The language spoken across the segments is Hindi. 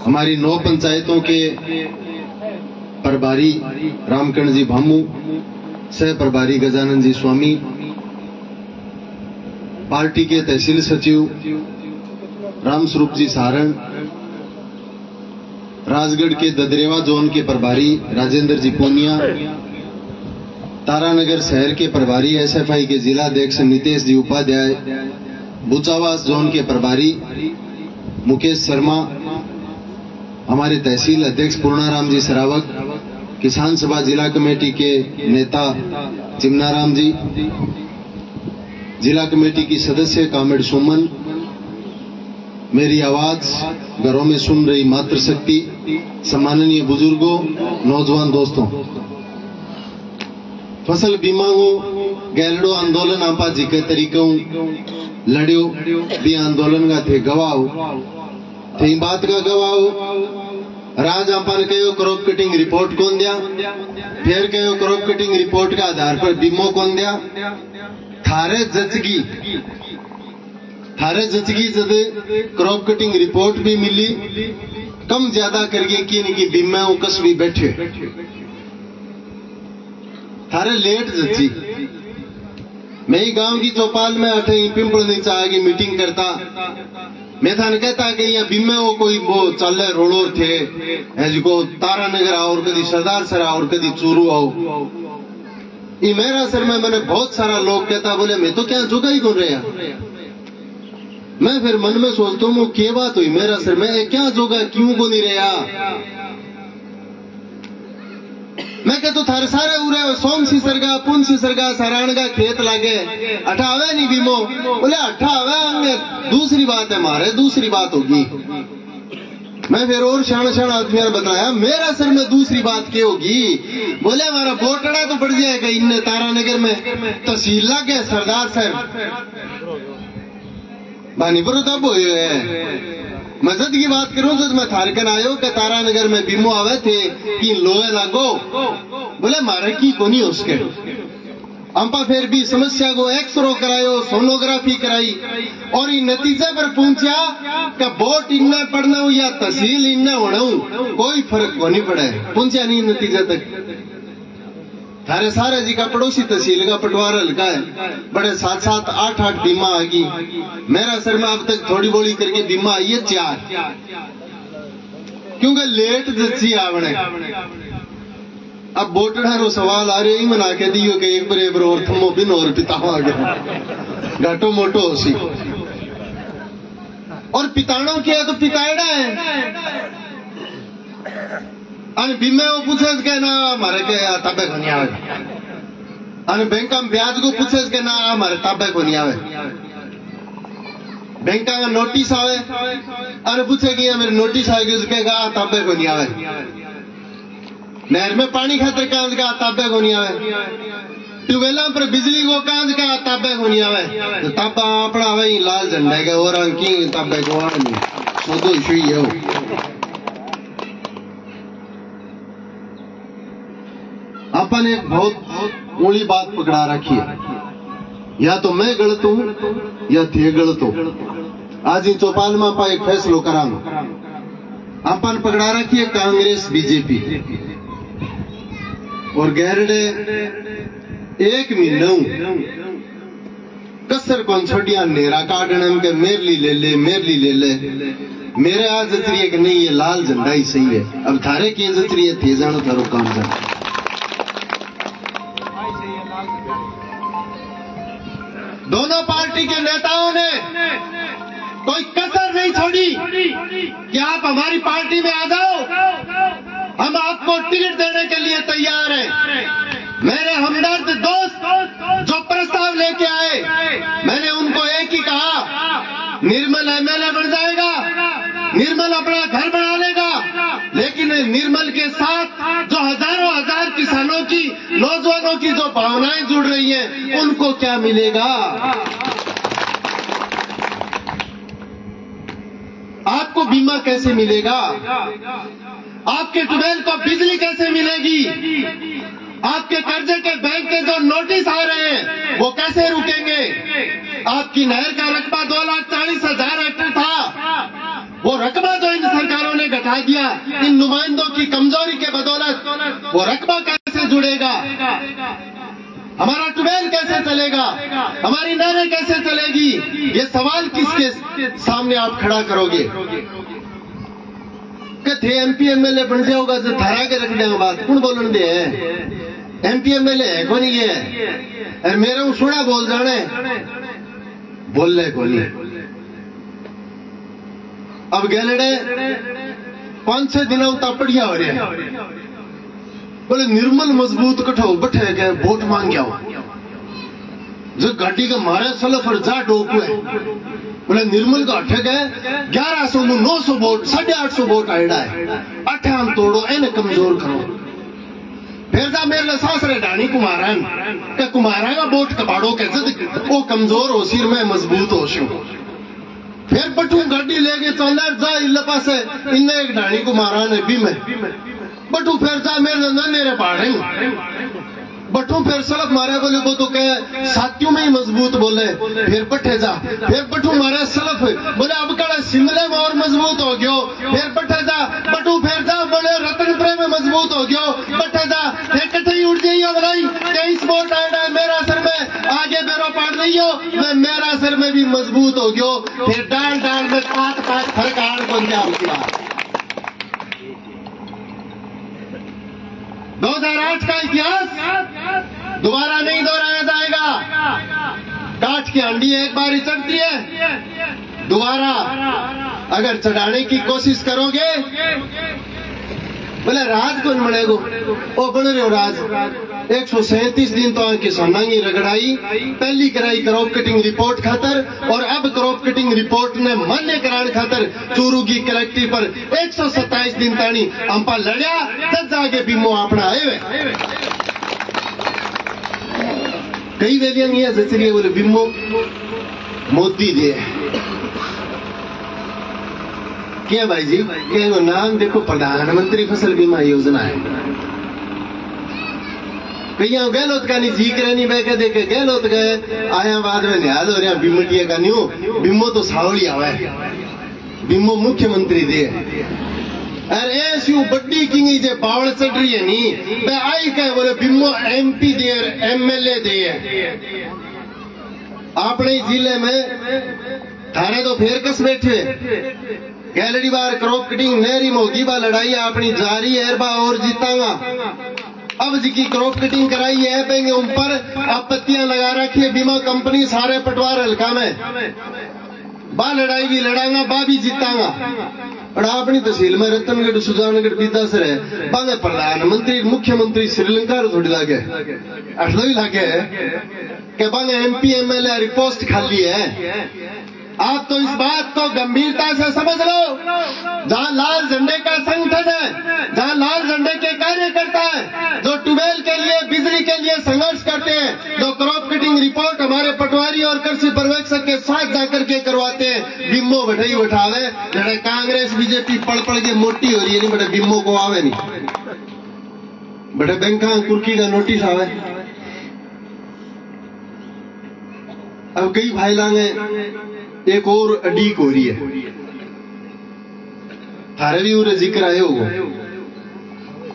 हमारी 9 पंचायतों के प्रभारी रामकर्ण जी भामू, सह प्रभारी गजानन जी स्वामी, पार्टी के तहसील सचिव रामस्वरूप जी सारण, राजगढ़ के ददरेवा जोन के प्रभारी राजेंद्र जी पूनिया, तारानगर शहर के प्रभारी एसएफआई के जिला अध्यक्ष नितेश जी उपाध्याय, बुचावास जोन के प्रभारी मुकेश शर्मा, हमारे तहसील अध्यक्ष पूर्णाराम जी सरावक, किसान सभा जिला कमेटी के नेता चिमनाराम जी, जिला कमेटी की सदस्य कामेड़ सुमन, मेरी आवाज घरों में सुन रही मातृशक्ति, सम्माननीय बुजुर्गों, नौजवान दोस्तों, फसल बीमा को गैलडो आंदोलन आपा जी के तरीकों लड़ियो भी आंदोलन का थे गवाओ थे बात का गवाओ। राज आपन कहो क्रॉप कटिंग रिपोर्ट कौन दिया, फिर कहो क्रॉप कटिंग रिपोर्ट के आधार पर बीमो कौन दिया। थारे जचगी जद क्रॉप कटिंग रिपोर्ट भी मिली, कम ज्यादा करिए कि बीमा कस भी बैठे थारे लेट जची। मैं ही गांव की चौपाल में अठे पिंपल नीचा आगे मीटिंग करता, मैं थाने कहता कि यहाँ बीमे वो कोई वो चल रोड़ो थे जिको तारानगर आओ और कदी सरदार सर आओ और कदी चूरू आओ। ये मेरा सर में मैंने बहुत सारा लोग कहता बोले मैं तो क्या जुगा ही कर रहा। मैं फिर मन में सोचता हूँ क्या बात हुई मेरा सर में क्या जोगा क्यों को नहीं रहा। मैं कहता थारे सारे उरे सोम सिसरगा पुन सिसरगा सराणगा खेत लागे अठावे नहीं बीमो, बोले अठावे दूसरी बात है मारे दूसरी बात होगी। मैं फिर और शान आदमी बताया मेरा सर में दूसरी बात क्या होगी। बोले हमारा बोटड़ा तो पड़ जाएगा इन तारानगर में तहसील लागे सरदार सर बानीपुर तब हुए है। मस्जिद की बात करूं तो मैं थारकन आयो के तारानगर में बीमो आवे थे कि लोहे लागो, बोले मारे की कोनी उसके अंपा फिर भी समस्या को एक्सरो करायो सोनोग्राफी कराई और ये नतीजे पर पहुंचा कि वोट इन्ना पड़ना हो या तहसील इन्ना होना हो कोई फर्क को नहीं पड़े, पहुंचा नहीं नतीजे तक। थारे सारे जी का पड़ोसी तहसील का पटवार हल्का है, बड़े 7-7 8-8 बीमा आ गई। मेरा सर में अब तक थोड़ी बोली करके बीमा आई है 4, क्योंकि लेट जच्ची आवने। अब बोटड़ा रो सवाल आ रहे ही मना के दियो कि एक बरेबर और थमो बिन और पिता आ गया घाटो मोटो होसी और पिताणों किया तो पिताड़ा है। अन बीमे वो पूछे के ना हमारे के ताबे को नहीं आवे, अन बैंक में ब्याज को पूछे के ना हमारे ताबे को नहीं आवे। बैंक का नोटिस आवे अरे पूछे कि मेरे नोटिस आएगी उसके ताबे को नहीं आवे। नहर में पानी खातर कांज का ताबे को नहीं आवे, ट्यूबवेल पर बिजली को कांज का ताबे को नहीं आवे। तो ताबा अपना आवे लाल झंडा के और की ताबे को आवे नहीं सो तो इशू है। अपन एक बहुत ऊली बात पकड़ा रखी है, या तो मैं गलत हूं या थे गलत हो। आज इन चौपाल में आप एक फैसलो करांगा। अपन पकड़ा रखी है कांग्रेस बीजेपी और गैरडे एक महीना कसर कौन छोड़िया नेरा काटने के मेरली ले ले मेरे आज जचरी है कि नहीं ये लाल झंडा ही सही है। अब थारे की जचरी है थे जानो थारो काम जानो। दोनों पार्टी के नेताओं ने कोई कसर नहीं छोड़ी कि आप हमारी पार्टी में आ जाओ, हम आपको टिकट देने के लिए तैयार हैं। मेरे हमदर्द दोस्त जो प्रस्ताव लेके आए, मैंने उनको एक ही कहा, निर्मल एमएलए बन जाएगा, निर्मल अपना घर बना लेगा, लेकिन निर्मल के साथ जो हजारों हजार किसानों की नौजवानों की जो भावनाएं जुड़ रही हैं उनको क्या मिलेगा। आपको बीमा कैसे मिलेगा, आपके ट्यूबवेल को बिजली कैसे मिलेगी, आपके कर्जे के बैंक के जो नोटिस आ रहे हैं वो कैसे रुकेंगे, आपकी नहर का रकबा 2,40,000 हेक्टेयर था वो रकबा जो इन सरकारों ने घटा दिया, इन नुमाइंदों की कमजोरी के बदौलत, वो रकबा कैसे जुड़ेगा? हमारा ट्यूबवेल कैसे चलेगा? हमारी नहरें कैसे चलेगी? ये सवाल किसके सामने आप खड़ा करोगे? थे एमपी एमएलए बन जाओगा तो थारा के रख देंगे बात कौन बोलन दे है? एमपी एमएलए है कौन ये है? अरे मेरे को सुना बोल जाने बोल ले बोली। अब गैलड़े 5-6 दिनों तक बढ़िया हो रहे हैं। बोले निर्मल मजबूत कठो बैठे गए वोट मांग गया जो गाड़ी का मारे सलफ और जा डोकू है। बोले निर्मल का अठे गए 1100 900 वोट 850 वोट आएड़ा है। अठे हम तोड़ो इन्हें कमजोर करो। फिर जा मेरे सासरे डानी कुमारन के कुमारा का वोट कबाड़ो के जद वो कमजोर हो सिर में मजबूत हो शू। फिर बटू गाड़ी लेके चलना जा इल्ले पासे इन्हें एक डानी कुमारा ने भी में बटू फिर जा मेरे पहाड़े बटू फिर सलफ मारे बोले वो तो कहे साथियों में ही मजबूत बोले। फिर बठे जा फिर बटू मारे सलफ बोले अब कड़ा शिमले में और मजबूत हो गयो। फिर बठे जा बटू फिर जा बोले रतनपुरे में मजबूत हो गयो। बठे जा फिर कटे उड़ जाइयो भाई 23 वोट आया मेरा सर में आगे बेरो पाड़ नहीं हो मैं मेरा सर में भी मजबूत हो गयो। फिर डाल डाल में 5-5 फर्क आड़ बन गया। 2008 का इतिहास दोबारा नहीं दोहराया जाएगा। काठ की हंडी एक बार ही चढ़ती है, दोबारा अगर चढ़ाने की कोशिश करोगे बोले राज कौन बनेगो? वो बन रहे हो राज। 137 दिन तो किसाना की रगड़ाई पहली कराई क्रॉप कटिंग रिपोर्ट खातर और अब क्रॉप कटिंग रिपोर्ट ने मान्य कराने खातर चूरू की कलेक्टिव पर 127 दिन तानी अंपा लड़िया तब जाके बीमो अपना आए हुए। कई वेलियां नहीं है जैसे बोले बीमो मोदी दे क्या भाई जी क्या नाम देखो प्रधानमंत्री फसल बीमा योजना है। कहीं गहलोत का नहीं जीक नहीं बह देखे गहलोत गए आया बाद में निहाल हो रहा बीमटिया का नहीं हो। बीमो तो सावली आवा है बीमो मुख्यमंत्री दे अरे ऐसी बड्डी किंगी जे बावल चढ़ रही है नहीं मैं आई कहे बोले बीमो एमपी दे एमएलए दे अपने जिले में थाने तो फेर कस बैठे गैलरी बार क्रॉप कटिंग नहरी मोगी बा लड़ाई अपनी जारी है बा और जीतांगा। अब जी की क्रॉप कटिंग कराई है पेंगे ऊपर आपत्तियां लगा रखी है बीमा कंपनी सारे पटवार हल्का में बा लड़ाई भी लड़ांगा बा भी जीतांगा। और अपनी तहसील में रतनगढ़ सुजानगढ़ बीदासर है बांगे प्रधानमंत्री मुख्यमंत्री श्रीलंका थोड़ी लागे अठलो ही लागे के बांगे एमपी एमएलए रिपोस्ट खाली है। आप तो इस बात को गंभीरता से समझ लो जहां लाल झंडे का संगठन है जहां लाल झंडे के कार्यकर्ता है जो ट्यूबवेल के लिए बिजली के लिए संघर्ष करते हैं जो क्रॉप कटिंग रिपोर्ट हमारे पटवारी और कृषि पर्यवेक्षक के साथ जाकर के करवाते हैं बिम्बो बैठाई बैठावे जड़े कांग्रेस बीजेपी पड़ पड़ के मोटी हो रही है नहीं बड़े बिम्बो को आवे नहीं बड़े बैंका कुर्की का नोटिस आवे। अब कई भाई लांगे एक और अडीक हो रही है थारे भी उरे जिक्र आए हो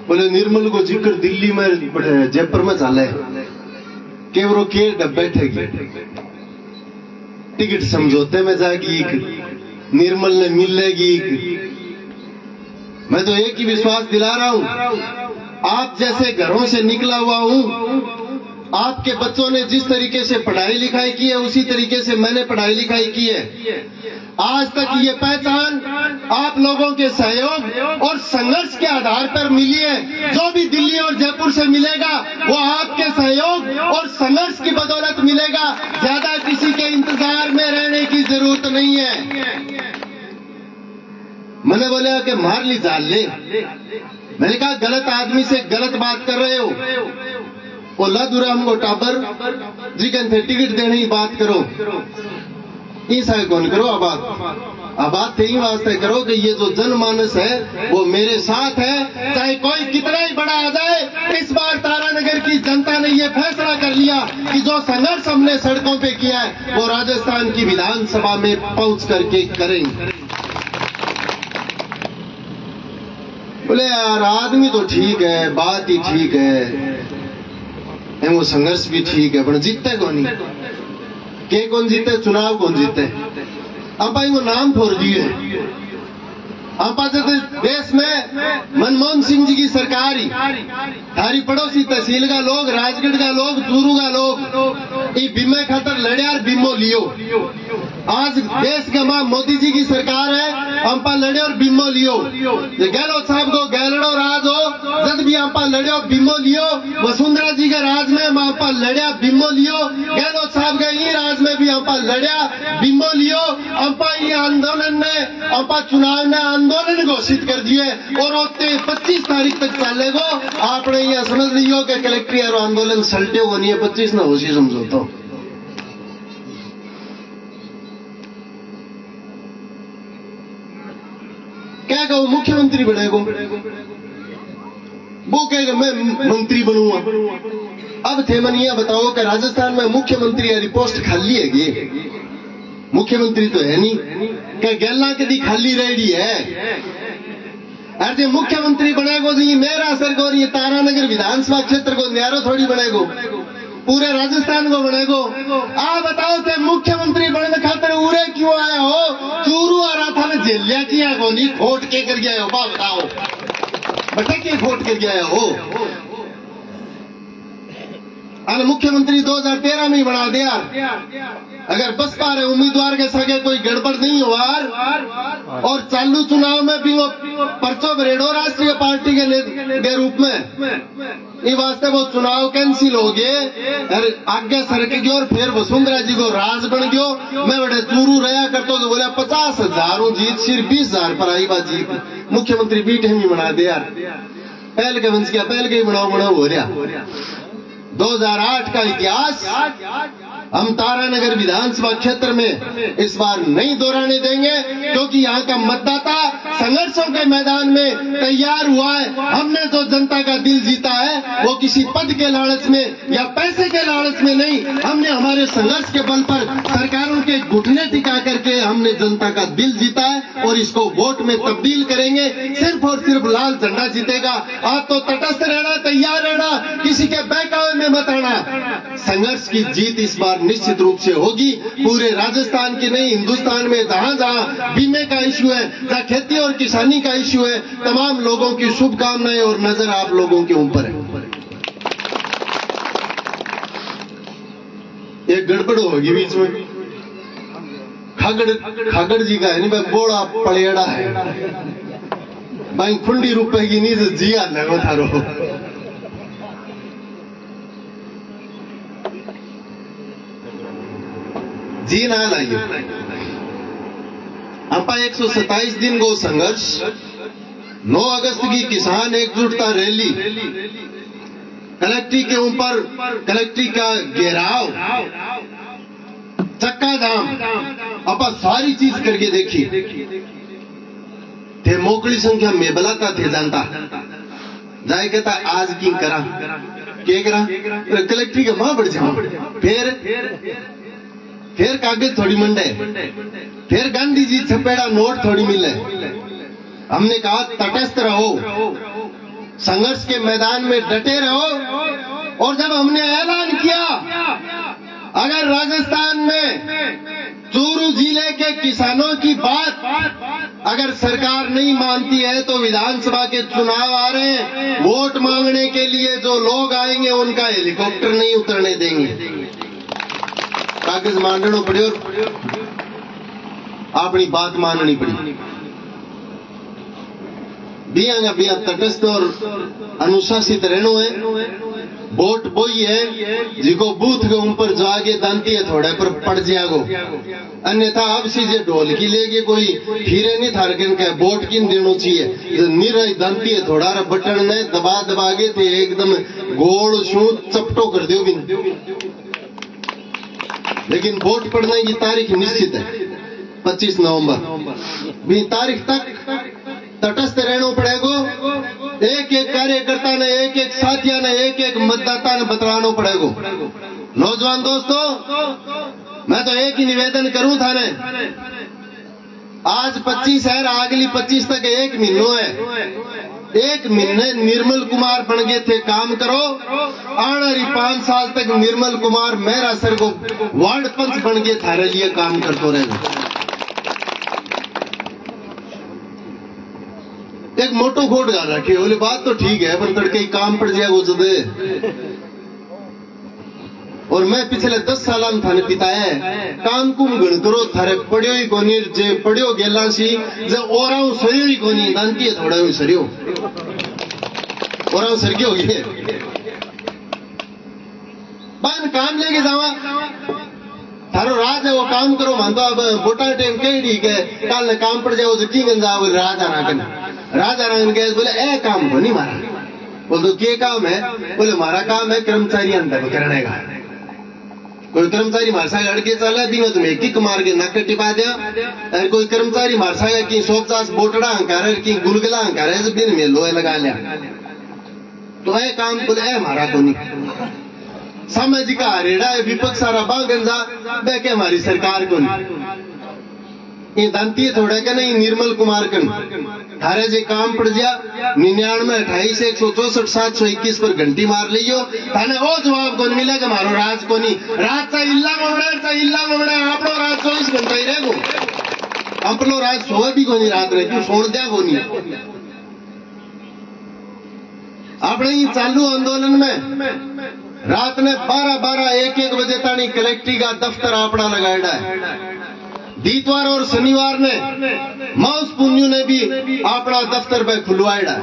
बोले निर्मल को जिक्र दिल्ली में जयपुर में चल है केवरो के बैठेगी टिकट समझौते में जाएगी निर्मल ने मिलेगी। मैं तो एक ही विश्वास दिला रहा हूं आप जैसे घरों से निकला हुआ हूं आपके बच्चों ने जिस तरीके से पढ़ाई लिखाई की है उसी तरीके से मैंने पढ़ाई लिखाई की है। आज तक ये पहचान आप लोगों के सहयोग और संघर्ष के आधार पर मिली है। जो भी दिल्ली और जयपुर से मिलेगा वो आपके सहयोग और संघर्ष की बदौलत मिलेगा। ज्यादा किसी के इंतजार में रहने की जरूरत नहीं है। मैंने बोला कि मार ली जाल ले मैंने कहा गलत आदमी से गलत बात कर रहे हो वो लदुरा हमको टाबर जिकन थे टिकट देने की बात करो ऐसा कौन करो आबाद थे ही वास्ते करो कि ये जो जनमानस है वो मेरे साथ है चाहे कोई कितना ही बड़ा आ जाए। इस बार तारानगर की जनता ने ये फैसला कर लिया कि जो संघर्ष हमने सड़कों पे किया है वो राजस्थान की विधानसभा में पहुंच करके करेंगे। बोले यार आदमी तो ठीक है, बात ही ठीक है, वो संघर्ष भी ठीक है, पर जीतते कौन ही के कौन जीते, चुनाव कौन जीते। आप वो नाम फोड़ दिए। आप देश में मनमोहन सिंह जी की सरकार ही थारी पड़ोसी तहसील का लोग, राजगढ़ का लोग, चूरू का लोग ये बीमे खातर लड़े और बीमो लियो। आज देश का मां मोदी जी की सरकार है, अंपा लड़े और बीमो लियो। गहलोत साहब को गहलड़ो राज हो, जब भी अंपा लड़े और बीमो लियो। वसुंधरा जी के राज में अंपा लड़िया बीमो लियो। गहलोत साहब के ये राज में भी अंपा लड़िया बीमो लियो। अंपा ये आंदोलन ने, अंपा चुनाव ने आंदोलन घोषित कर दिए और 25 तारीख तक चलेगो। आपने यह समझ लियो कि कलेक्ट्री आंदोलन सलटे हो नहीं है, 25 न होशी समझो तो। क्या कहो, मुख्यमंत्री बनेगो, वो कहेगा मैं मंत्री बनूंगा। अब थे मन यह बताओ कि राजस्थान में मुख्यमंत्री वाली पोस्ट खाली है? मुख्यमंत्री तो है नहीं, क्या गैला कदी खाली रेडी है? अरे मुख्यमंत्री बनेगो जी मेरा असर को, ये तारानगर विधानसभा क्षेत्र को न्यारो थोड़ी बनेगो, पूरे राजस्थान को बनेगो। आप बताओ कि मुख्यमंत्री बनने खातिर उरे क्यों आया हो? चूरू आ रहा था ना, जेलिया किया को नहीं, खोट के कर गया हो, बताओ बटे के खोट कर गया हो। अरे मुख्यमंत्री 2013 में ही बना दिया। अगर बसपा रहे उम्मीदवार के सगे कोई गड़बड़ नहीं हुआ और चालू चुनाव में भी वो पर्चो भरेड़ो राष्ट्रीय पार्टी के रूप में, ये वास्ते वो चुनाव कैंसिल हो गए, आगे सरक गयो और फिर वसुंधरा जी को राज बन गयो। मैं बड़े चूरू रहा करतो तो बोला 50,000 जीत, सिर्फ 20,000 पर आई बात जीत। मुख्यमंत्री बीट ही बना दे यार, पहल के वंश किया, पहल के ही बनाओ हो रहा। 2008 का इतिहास हम तारानगर विधानसभा क्षेत्र में इस बार नहीं दोहराने देंगे, क्योंकि यहाँ का मतदाता संघर्षों के मैदान में तैयार हुआ है। हमने जो जनता का दिल जीता है वो किसी पद के लालच में या पैसे के लालच में नहीं, हमने हमारे संघर्ष के बल पर सरकारों के घुटने टिका करके हमने जनता का दिल जीता है और इसको वोट में तब्दील करेंगे। सिर्फ और सिर्फ लाल झंडा जीतेगा। आप तो तटस्थ रहना, तैयार रहना, किसी के बहकावे में मत आना। संघर्ष की जीत इस बार निश्चित रूप से होगी, पूरे राजस्थान की नहीं, हिंदुस्तान में जहां जहां बीमे का इश्यू है, जहां खेती और किसानी का इश्यू है, तमाम लोगों की शुभकामनाएं और नजर आप लोगों के ऊपर है। एक गड़बड़ होगी बीच में, खागड़ जी का है नहीं भाई, बोड़ा पड़ेड़ा है भाई, खुंडी रुपए की नहीं तो जिया लगो थारो। जी ना लाइए आपा 127 दिन को संघर्ष, 9 अगस्त की किसान एकजुटता रैली, कलेक्ट्री के ऊपर कलेक्ट्री का घेराव, चक्का जाम, आपा सारी चीज करके देखी थे। मोकड़ी संख्या में बलाता थे जानता जाए कहता आज की करा के करा कलेक्ट्री के मां बढ़ जाओ, फिर कागज थोड़ी मंडे, फिर गांधी जी छपेड़ा नोट थोड़ी मिले। हमने कहा तटस्थ रहो, संघर्ष के मैदान में डटे रहो। और जब हमने ऐलान किया अगर राजस्थान में चूरू जिले के किसानों की बात अगर सरकार नहीं मानती है तो विधानसभा के चुनाव आ रहे हैं, वोट मांगने के लिए जो लोग आएंगे उनका हेलीकॉप्टर नहीं उतरने देंगे। कागज मानना पड़े और अपनी बात माननी पड़ी। बिया तटस्थ और अनुशासित रहनो है। वोट बोई है जिको बूथ के ऊपर जाके दांती है थोड़े पर पड़ जाएगो, अन्यथा अब सीधे ढोल की लेके कोई फिरे नहीं थारकन का वोट किन देना चाहिए। निर दांती है थोड़ा बटन ने दबा दबा के थे एकदम गोल शू चपटो कर दो भी, लेकिन वोट पड़ने की तारीख निश्चित है 25 नवंबर। भी तारीख तक तटस्थ रहना पड़ेगा। एक एक कार्यकर्ता ने, एक एक साथिया ने, एक एक मतदाता ने बतलाना पड़ेगा। नौजवान दोस्तों, मैं तो एक ही निवेदन करूं था ने, आज 25 है, अगली 25 तक 1 महीना है। एक महीने निर्मल कुमार बन गए थे, काम करो। आने वाली 5 साल तक निर्मल कुमार मेरा सर को वार्ड पंच बन गए, थारे लिए काम करते रहेगा। एक मोटो खोट गाल रखे, बोले बात तो ठीक है पर तड़के काम पड़ जाएगा वो जब। और मैं पिछले 10 साल में थाने पिताए काम कुम गण करो, थारे पढ़ियो ही कोनी, जे पढ़ियो गेला सी जब ओराऊ सरियो ही कोनी, दांती है थोड़ा ही सरियो ओराऊ सरगी हो गई। बान काम लेके जावा, थारो राज है वो काम करो, मानतो अब बोटा टाइम कह दी के काल ने काम पड़ जाओ तो की गंजा बोले राजा नागन, राजा नागन के बोले ए काम को नहीं मारा। बोल तो क्या काम है? बोले मारा काम है कर्मचारी अंदर करने का। कोई कर्मचारी मारसा लड़के चला भी मैं तुम्हें किक मार के नक टिपा दिया, और कोई कर्मचारी मारसा की सोच बोटड़ा अंकार की गुलगला अंकार है दिन में लोहे लगा लिया, तो ए काम बोले ए मारा को नहीं। सामाजिक का हरेड़ा है विपक्ष सारा बागंजा बह के हमारी सरकार को नहीं। ये दांती थोड़ा का नहीं निर्मल कुमार कन थारे जे काम पड़ गया 99 28 164 721 पर घंटी मार लियो, थाने वो जवाब कौन मिला कि मारो राज को नहीं। राज चा इल्ला मगड़ा आपनो राज 24 घंटा ही रहेगो, अपनो राज सोए भी कोनी रात रहे क्यों सोन दिया कोनी। आपने ये चालू आंदोलन में रात ने 12-12 1-1 बजे तानी कलेक्ट्री का दफ्तर आपड़ा लगाया है। दीतवार और शनिवार ने माउस पुन्यू ने भी अपना दफ्तर पे खुलवाया।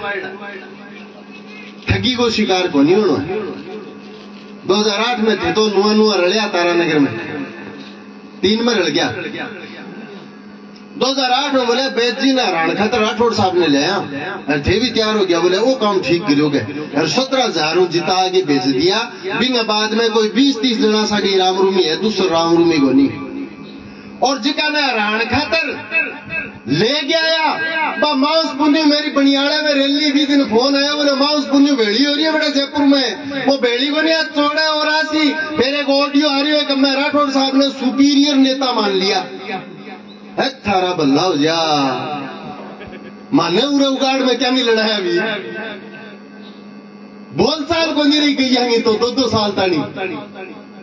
ठगी को शिकार को नहीं उन्होंने 2008 में थे तो नुआ रलिया तारानगर में 3 में रल गया। 2008 में बोले बेद जी ने राण खातर राठौड़ साहब ने लिया थे भी तैयार हो गया, बोले वो काम ठीक करोगे और 17,000 जिता आगे भेज दिया। बिंग बाद में कोई 20-30 जना साड़ी रामरूमी है, दूसरा रामरूमी को नहीं। और जिका ने राण खातर ले गया बा माउस पुन्यू मेरी बनियाड़े में रैली भी दिन फोन आया, बोले माउस पुन्यू भेड़ी हो रही है बेटा जयपुर में, वो भेड़ी को नहीं चौड़े और आसी फिर एक ऑडियो आ रही है कि मैं राठौड़ साहब ने सुपीरियर नेता मान लिया है। थारा बल्ला हो जा माने उरे उगाड़ में क्या नहीं लड़ा है अभी, बोल साल को नहीं रही गई तो 2-2 साल तानी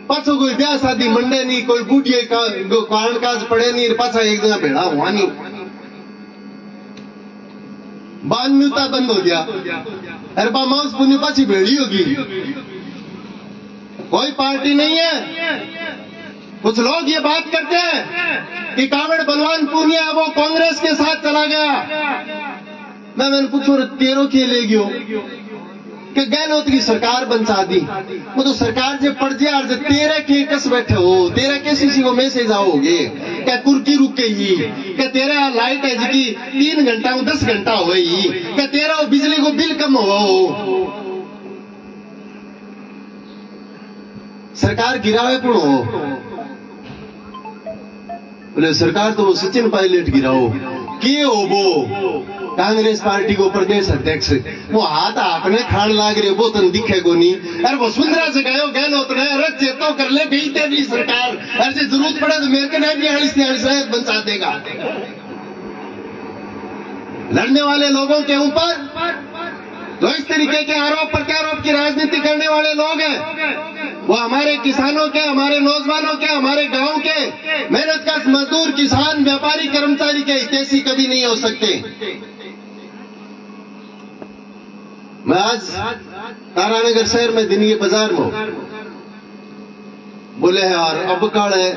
पाछो कोई ब्याह शादी मंडे नहीं, कोई बूढ़िए कारण काज पड़े नहीं, पाछा एक जगह भेड़ा हुआ नहीं, बान्यूता बंद हो गया। अरे बा माउस पुन्यू पाछी भेड़ी होगी, कोई पार्टी नहीं है। कुछ लोग ये बात करते हैं कि कावड़ बलवान पूर्णिया वो कांग्रेस के साथ चला गया। मैंने पूछो तेरो के ले गयो कि गहलोत की सरकार बंचा दी, वो तो सरकार जब पड़ जाए और तेरे के कस बैठे हो, तेरा कैसी सी को मैसेज आओगे क्या कुर्की रुक गई, क्या तेरा लाइट है जी 3 घंटा 10 घंटा हो गई, क्या तेरा बिजली को बिल कम हो, सरकार गिरावे कौन हो? बोले सरकार तो वो सचिन पायलट गिराओ के हो वो कांग्रेस पार्टी को प्रदेश अध्यक्ष, वो हाथ आपने खान लाग रहे वो तन दिखे को नहीं। अरे वसुंधरा से गयो गहलोत ने अरे चेतो कर ले गई तेरी सरकार, अरे जरूरत पड़े तो मेरे को नहीं भी 48 बचा देगा। लड़ने वाले लोगों के ऊपर जो इस तरीके के आरोप प्रत्यारोप की राजनीति करने वाले लोग हैं, वो हमारे किसानों के, हमारे नौजवानों के, हमारे गांव के मेहनतकश मजदूर, किसान, व्यापारी, कर्मचारी के हितैषी कभी नहीं हो सकते। मैं आज तारानगर शहर में दिन के बाजार में बोले है यार अब काल है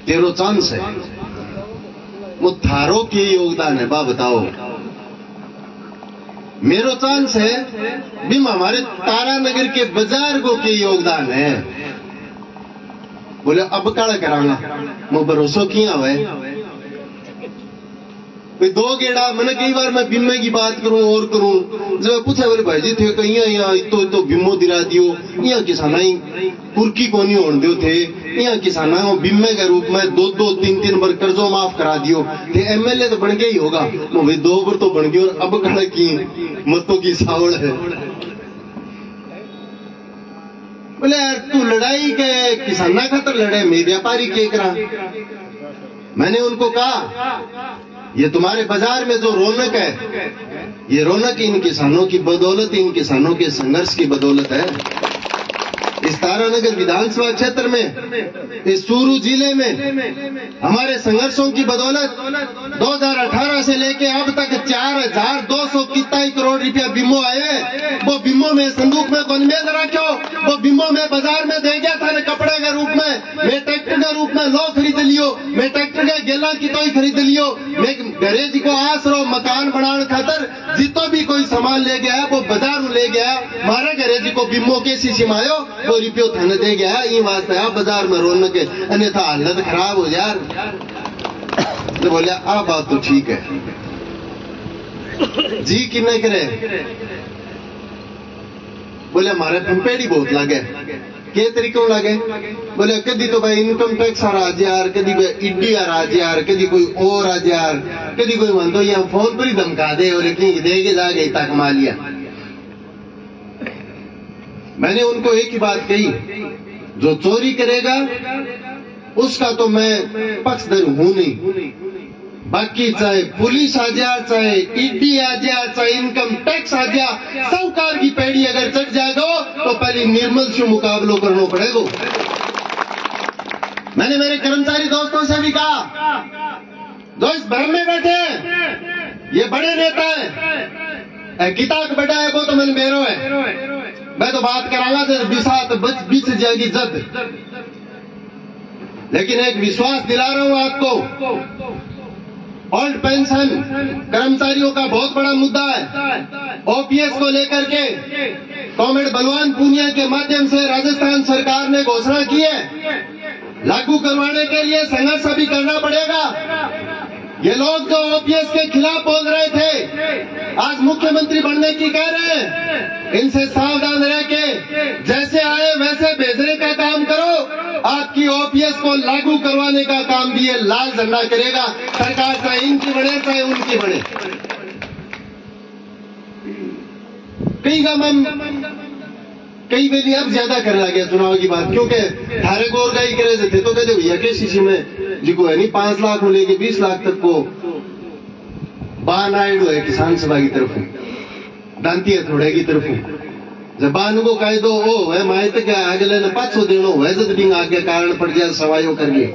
तेरो चांस है, वो थारो के योगदान है बा बताओ। मेरो चांस है बिम हमारे तारानगर के बाजार को के योगदान है। बोले अब काल करांगा, मैं भरोसा किया हुआ दो गेड़ा। मैंने कई बार मैं बिम्मे की बात करूं और करूं, जब पूछा बोले भाई जी थे कहीं यहाँ तो बिम्मो दिला दियो, यहाँ किसाना ही कुर्की को नहीं होने दो थे, यहाँ किसाना को बिम्मे के रूप में 2-2 3-3 बार कर्जो माफ करा दियो थे। एमएलए तो बन गया ही होगा, भाई 2 बार तो बन गयो, अब कड़ा की मतों की सावड़ है। बोले यार तू लड़ाई के किसाना खातर लड़े, मैं व्यापारी के करा। मैंने उनको कहा ये तुम्हारे बाजार में जो रौनक है, ये रौनक इन किसानों की बदौलत, इन किसानों के संघर्ष की बदौलत है। इस तारानगर विधानसभा क्षेत्र में, इस चूरू जिले में हमारे संघर्षों की बदौलत 2018 से लेके अब तक 4200 कितना करोड़ रुपया बीमो आए। वो बीमो में संदूक में कौन में रखो, वो बीमो में बाजार में दे गया था कपड़े के रूप में, मैं ट्रैक्टर के रूप में लो खरीद लियो, मैं ट्रैक्टर के गेला की तो ही खरीद लियो, मैं घरे जी को आसरो मकान बनाने खातर जितो भी कोई सामान ले गया वो बाजार ले गया, मारे घरे जी को बीमो के शीशी मायो वो रुपयो थाने दे गया। ये वास्ते आप बाजार में रौनक है, अन्यथा हालत खराब हो यार। तो बोले आ बात तो ठीक है जी, कि नहीं करे। बोले हमारे पंपेड़ी बहुत लगे, के तरीकों लगे। बोले कदी तो भाई इनकम टैक्स आ राज यार, कदी ईडी आ राज यार, कदी कोई और आज यार, कदी कोई मन तो यहाँ फोन पर ही धमका दे और दे के जाके इतना कमा लिया। मैंने उनको एक ही बात कही, जो चोरी करेगा उसका तो मैं पक्षधर हूं नहीं, बाकी चाहे पुलिस आ जाए, चाहे ईडी आ जाए, चाहे इनकम टैक्स आ जाए, साहूकार की पेड़ी अगर चढ़ जाएगा तो पहले निर्मल से मुकाबलो करना पड़ेगा। मैंने मेरे कर्मचारी दोस्तों से भी कहा, जो इस भ्रम में बैठे ये बड़े नेता है, किताब बड़ा है वो तो मैंने मेरो है, मैं तो बात करांगा तो बिसात बीच जाएगी जद। लेकिन एक विश्वास दिला रहा हूं आपको, ओल्ड पेंशन कर्मचारियों का बहुत बड़ा मुद्दा है। ओपीएस को लेकर के कॉमरेड बलवान पूनिया के माध्यम से राजस्थान सरकार ने घोषणा की है, लागू करवाने के लिए संघर्ष अभी करना पड़ेगा। ये लोग जो ओपीएस के खिलाफ बोल रहे थे, आज मुख्यमंत्री बनने की कह रहे हैं, इनसे सावधान रह के जैसे आए वैसे भेजने का काम करो। आपकी ओपीएस को लागू करवाने का काम भी ये लाल झंडा करेगा, सरकार चाहे इनकी बने चाहे उनकी बने। कई बेली अब ज्यादा करने लगे चुनाव की बात, क्योंकि थारे को और का ही करे थे तो कहते भैया के शीशी में जिको है नहीं 5 लाख को लेके 20 लाख तक को बानाइडो है किसान सभा की तरफ, दांती थोड़े की तरफ जब बान को कह दो ओ है माए तो क्या आगे लेने 500 देनो है जब बिंग आगे कारण पड़ जाए सवाइयों करिए।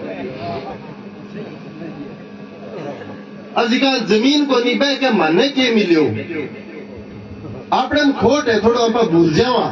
अजिका जमीन को नहीं बह के मानने के मिलियो आपने खोट है थोड़ा आप भूल जावा।